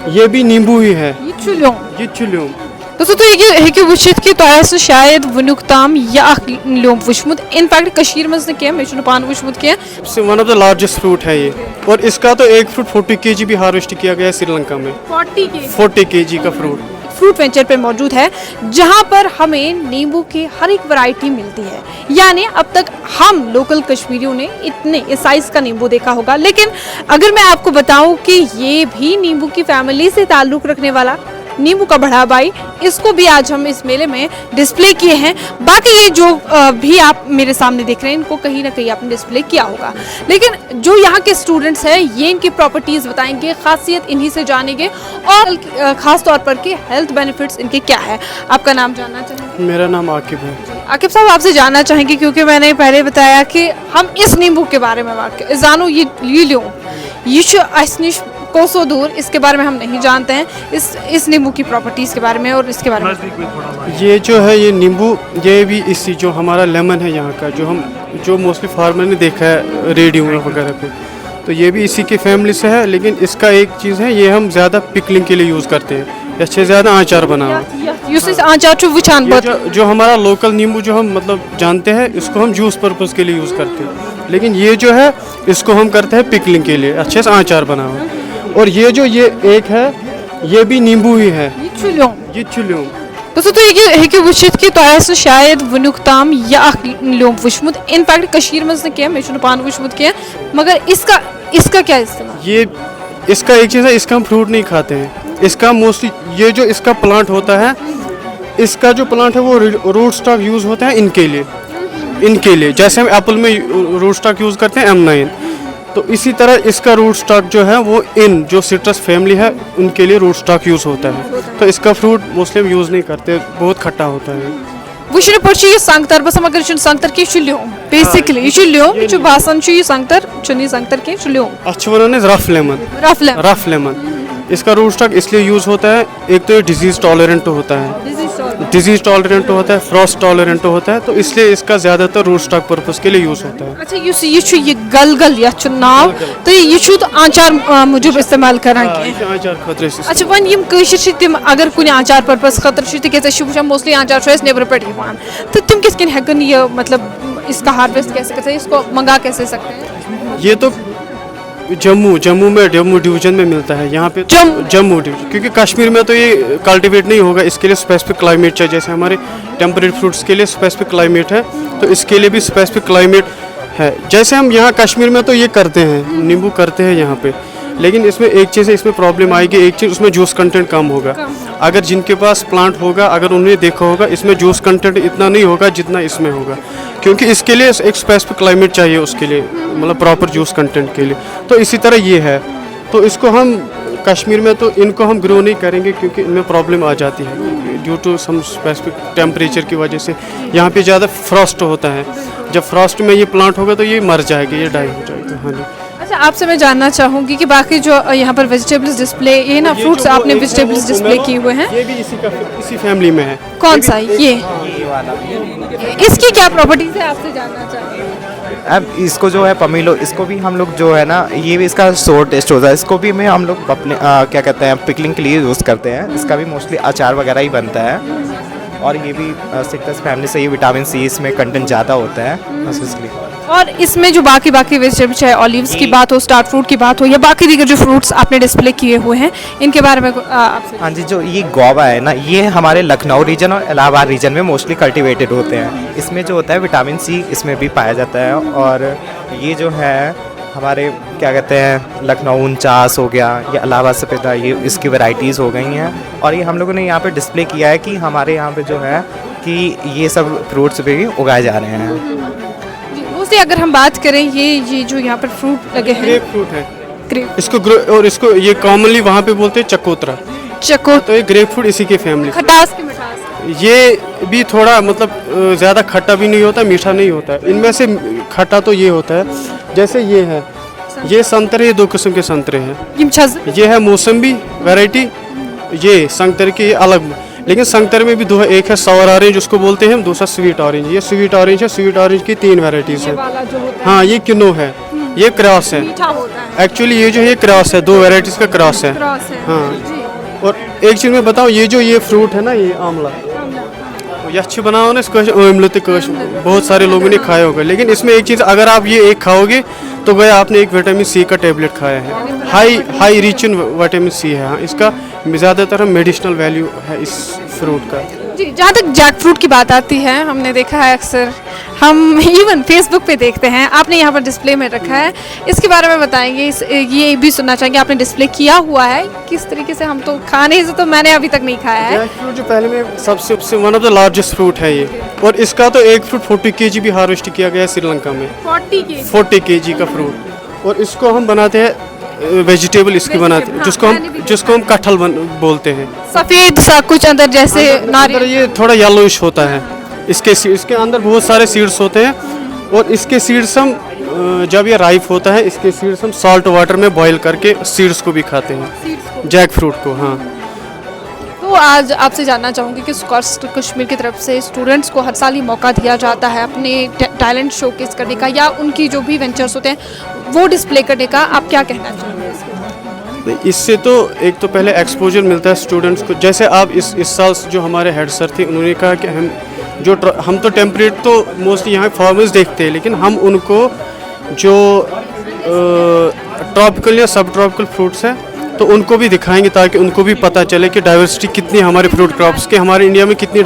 ये भी नींबू ही है, ये चुल्यों ये चुल्यूम। तो हेकियो वुचित कि तो शायद वनुक ताम या लोम वुचमुत इनफैक्ट कशीर मज ने किया मैं पान वुचमुत किया। One of the largest fruit है ये, और इसका तो एक फ्रूट 40 kg भी हार्वेस्ट किया गया है श्रीलंका में। 40 kg का फ्रूट फ्रूट वेंचर पे मौजूद है जहां पर हमें नींबू की हर एक वैरायटी मिलती है। यानी अब तक हम लोकल कश्मीरियों ने इतने इस साइज का नींबू देखा होगा, लेकिन अगर मैं आपको बताऊं कि ये भी नींबू की फैमिली से ताल्लुक रखने वाला नींबू का बड़ा भाई, इसको भी आज हम इस मेले में डिस्प्ले किए हैं। बाकी ये जो भी आप मेरे सामने देख रहे हैं इनको कहीं ना कहीं आपने डिस्प्ले किया होगा, लेकिन जो यहाँ के स्टूडेंट्स हैं ये इनकी प्रॉपर्टीज बताएंगे, खासियत इन्हीं से जानेंगे और खास तौर पर के हेल्थ बेनिफिट्स इनके क्या है। आपका नाम जानना चाहेंगे? मेरा नाम आकिब है। आकिब साहब आपसे जानना चाहेंगे क्योंकि मैंने पहले बताया कि हम इस नींबू के बारे में जानो ये लो ये कोसों दूर, इसके बारे में हम नहीं जानते हैं, इस नींबू की प्रॉपर्टीज़ के बारे में और इसके बारे में। ये जो है ये नींबू, ये भी इसी जो हमारा लेमन है यहाँ का, जो मोस्टली फार्मर ने देखा है रेडियो वगैरह पे, तो ये भी इसी की फैमिली से है। लेकिन इसका एक चीज़ है, ये हम ज़्यादा पिकलिंग के लिए यूज़ करते हैं, अच्छे ज़्यादा आचार बना जो हमारा लोकल नींबू जो हम मतलब जानते हैं, इसको हम जूस पर्पज़ के लिए यूज़ करते हैं, लेकिन ये जो है इसको हम करते हैं पिकलिंग के लिए, अच्छे से आचार बना हुआ। और ये जो ये एक है ये भी नींबू ही है, ये चुल्यों तो हेकियो वुचित कि तो शायद वनुक ताम या लोम वुचमुत इनफैक्ट कशीर मज ने किया मैं पान वुचमुत किया, मगर इसका क्या इस्तेमाल? ये इसका एक चीज़ है, इसका हम फ्रूट नहीं खाते हैं, इसका मोस्टली ये जो इसका प्लांट होता है, इसका जो प्लांट है वो रूट स्टॉक यूज़ होता है इनके लिए जैसे हम एप्पल में रूट स्टॉक यूज़ करते हैं M9, तो इसी तरह इसका रूट स्टॉक जो है वो जो सिट्रस फैमिली है उनके लिए रूट स्टॉक यूज़ होता है, तो इसका फ्रूट मोस्टली हम यूज़ नहीं करते, बहुत खट्टा होता है। वुचन पे ये संगतर बस मगर संगतर के ल्योम बेसिकली ये जो भाषण ये संगतर संगतर के ल्योम अच्छा वन रफ लेमन इसका रूट स्टॉक इसलिए यूज़ होता है, एक तो ये डिजीज़ टॉलरेंट होता है, फ्रॉस्ट टॉलरेंट होता है, तो इसलिए इसका ज़्यादातर रूट स्टॉक पर्पस के लिए यूज़ होता है। अच्छा ये गलगल या नाव तो ये तो आचार मुझूब इस्तेमाल करान आचार खतरे से। अच्छा वन यम कशिर तिम अगर कुछ आचार पर्पस खतर तिक मोस्टली आचार नेबर पे तो तिम किस हेकन ये मतलब इसका हार्वेस्ट कैसे करते हैं, इसको मंगा कैसे सकते हैं? ये तो जम्मू डिवीजन में मिलता है, यहाँ पे जम्मू डिवीजन, क्योंकि कश्मीर में तो ये कल्टीवेट नहीं होगा, इसके लिए स्पेसिफिक क्लाइमेट चाहिए। जैसे हमारे टेम्परेरी फ्रूट्स के लिए स्पेसिफिक क्लाइमेट है, तो इसके लिए भी स्पेसिफिक क्लाइमेट है। जैसे हम यहाँ कश्मीर में तो ये करते हैं, नींबू करते हैं यहाँ पे, लेकिन इसमें एक चीज़ है, इसमें प्रॉब्लम आएगी, एक चीज़ उसमें जूस कंटेंट कम होगा। अगर जिनके पास प्लांट होगा, अगर उन्होंने देखा होगा, इसमें जूस कंटेंट इतना नहीं होगा जितना इसमें होगा, क्योंकि इसके लिए एक स्पेसिफिक क्लाइमेट चाहिए उसके लिए, मतलब प्रॉपर जूस कंटेंट के लिए। तो इसी तरह ये है, तो इसको हम कश्मीर में तो इनको हम ग्रो नहीं करेंगे क्योंकि इनमें प्रॉब्लम आ जाती है due to some specific temperature की वजह से। यहाँ पे ज़्यादा फ्रॉस्ट होता है, जब फ्रॉस्ट में ये प्लांट होगा तो ये मर जाएगा, ये डाई हो जाएगा। हाँ जी। अच्छा आपसे मैं जानना चाहूँगी कि बाकी जो यहाँ पर वेजिटेबल्स डिस्प्ले ये ना फ्रूट्स आपने वेजिटेबल्स डिस्प्ले किए हुए हैं, ये भी इसी फैमिली में है। कौन सा ये वाला? इसकी क्या प्रॉपर्टीज है आपसे जानना चाहेंगे? अब इसको जो है पमीलो, इसको भी हम लोग जो है ना, ये भी इसका सोर टेस्ट होता है, इसको भी में हम लोग अपने क्या कहते हैं पिकलिंग के लिए यूज़ करते हैं। इसका भी मोस्टली अचार वगैरह ही बनता है, और ये भी सिट्रस फैमिली से ये विटामिन सी इसमें कंटेंट ज़्यादा होता है, बस इसलिए। और इसमें जो बाकी वेजिटेबल्स चाहे ऑलिव्स की बात हो, स्टार फ्रूट की बात हो, या बाकी दीगर जो फ्रूट्स आपने डिस्प्ले किए हुए हैं, इनके बारे में आपसे। हाँ जी, जो ये गुआवा है ना, ये हमारे लखनऊ रीजन और इलाहाबाद रीजन में मोस्टली कल्टीवेटेड होते हैं। इसमें जो होता है विटामिन सी इसमें भी पाया जाता है, और ये जो है हमारे क्या कहते हैं लखनऊ 49 हो गया, या इलाहाबाद सफ़ेदा, ये इसकी वैरायटीज़ हो गई हैं। और ये हम लोगों ने यहाँ पे डिस्प्ले किया है कि हमारे यहाँ पे जो है कि ये सब फ्रूट्स भी उगाए जा रहे हैं। मोस्टली अगर हम बात करें ये जो यहाँ पर फ्रूट लगे हैं, ग्रेप फ्रूट है, इसको ये कॉमनली वहाँ पे बोलते हैं चकोतरा, तो ये ग्रेप फ्रूट इसी के फैमिली। खटास की मिठास ये भी थोड़ा मतलब ज़्यादा खट्टा भी नहीं होता, मीठा नहीं होता है। इनमें से खट्टा तो ये होता है, जैसे ये है, ये संतरे, ये 2 किस्म के संतरे हैं। ये है मौसम्बी वैरायटी, ये संतरे के ये अलग, लेकिन संतरे में भी दो है, एक है सॉर ऑरेंज उसको बोलते हैं हम, दूसरा स्वीट ऑरेंज। ये स्वीट ऑरेंज है, स्वीट ऑरेंज की 3 वैरायटीज़ है। हाँ, ये किनो है, ये क्रॉस है। मीठा होता है। एक्चुअली ये जो है क्रॉस है, 2 वैरायटीज़ का क्रॉस है। क्रॉस है। हाँ। जी। और एक चीज़ मैं बताऊँ, ये फ्रूट है ना, ये आंवला, यह बनाओ ना इसको आमले तो बहुत सारे लोगों ने खाया होगा, लेकिन इसमें एक चीज़, अगर आप ये एक खाओगे तो गया आपने एक विटामिन सी का टेबलेट खाया है। High rich in vitamin C है। हाँ, इसका ज़्यादातर मेडिसिनल वैल्यू है इस फ्रूट का। जी, जहाँ तक जैक फ्रूट की बात आती है, हमने देखा है अक्सर, हम इवन फेसबुक पे देखते हैं, आपने यहाँ पर डिस्प्ले में रखा है, इसके बारे में बताएंगे। ये भी सुनना चाहेंगे, आपने डिस्प्ले किया हुआ है किस तरीके से? हम तो खाने से तो मैंने अभी तक नहीं खाया है। जैक फ्रूट जो पहले में सबसे one of the largest fruit है ये, और इसका तो एक फ्रूट 40 kg भी हार्वेस्ट किया गया है श्रीलंका में। 40 kg का फ्रूट। और इसको हम बनाते हैं वेजिटेबल, इसकी बनाते हैं, जिसको हम कटहल बोलते हैं। सफेद सा कुछ अंदर जैसे अंदर नारियल। ये थोड़ा येलोइश होता है। इसके अंदर बहुत सारे सीड्स होते हैं, और इसके सीड्स हम जब ये राइप होता है, इसके सीड्स हम सॉल्ट वाटर में बॉईल करके सीड्स को भी खाते हैं, जैक फ्रूट को। हाँ, तो आज आपसे जानना चाहूँगी कि स्कॉस्ट कश्मीर की तरफ से स्टूडेंट्स को हर साल ही मौका दिया जाता है अपने टैलेंट शोकेस करने का, या उनकी जो भी वेंचर्स होते हैं वो डिस्प्ले करने का, आप क्या कहना चाहेंगे इसके? इससे तो एक तो पहले एक्सपोजर मिलता है स्टूडेंट्स को। जैसे आप इस साल जो हमारे हेड सर थे, उन्होंने कहा कि हम तो टेम्परेट तो मोस्टली यहाँ फार्मर्स देखते हैं, लेकिन हम उनको जो ट्रॉपिकल या सब ट्रॉपिकल फ्रूट्स हैं तो उनको भी दिखाएंगे, ताकि उनको भी पता चले कि डाइवर्सिटी कितनी हमारे फ्रूट क्रॉप्स की, हमारे इंडिया में कितनी